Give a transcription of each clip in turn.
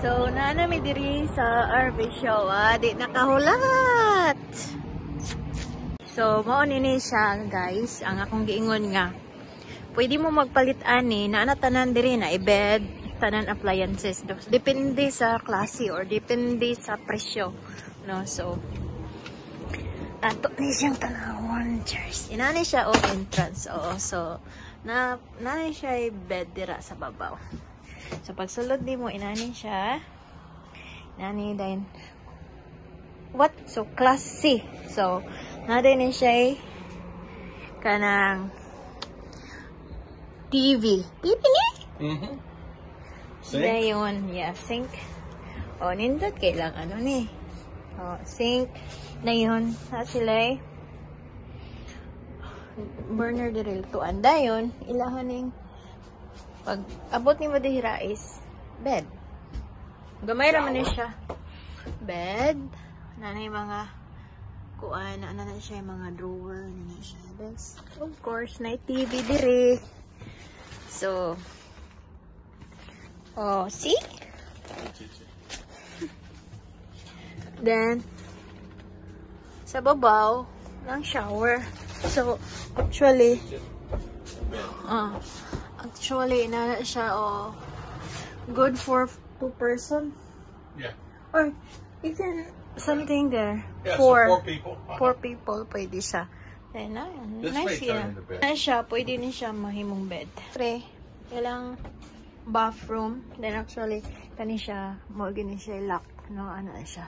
So, naanami diri sa RV show, di nakahulat. So, mao nini siya, guys, ang akong giingon nga. Pwede mo magpalit ani, na tanan diri na bed, tanan appliances. Depende sa klase or depende sa presyo. No, so, ato ni siyang tanawon, cheers. Inani siya o entrance. Oo, so, na siya bed dira sa babaw. So, pag sulod di mo, inani siya. Inani din. What? So, class C. So, natin ni siya kanang TV. TV ni? Sink? Dayon, yeah, sink. O, nindot kailang ano ni. O, sink. Dayon, na sila burner diril tuan. Dayon, ilahan ning pag abot ni madihira is bed. Gamay raman ni siya. Bed. Nanay mga kuan, na siya mga drawer, na siya. That's, of course, na TV diri. So, oh, see? Then, sa babaw, ng shower. So, actually, na siya, good for 2 person. Yeah. Or, you can, something there. Yeah, for so 4 people. 4 people, pwede siya. Then, This nice may turn yan. into bed. Na siya, pwede din siya mahimong bed. Pre, ilang bathroom. Then, actually, kani siya, mo gini siya lock. No, ano na siya.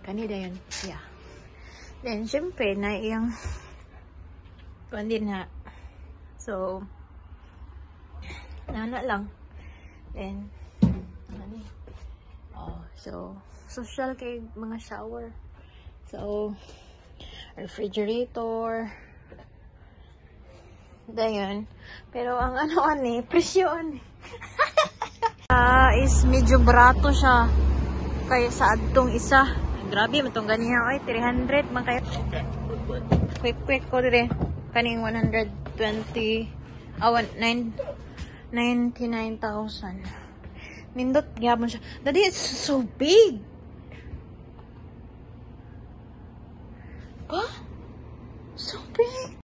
Kanina yun. Yeah. Then, syempre, na iyang kuwan din na. So, nana lang. Then, ano so, social kay mga shower. So, refrigerator. Dayon. Pero, ang ano presyo is medyo barato siya. Kaya sa adtong isa. Grabe, matong ganiya. Ay, 300 man kayo. Okay, quick. Quick ko dire. Kaning 120, 99,000. Nindot, gyapon siya. Daddy, it's so big. Pa? So big.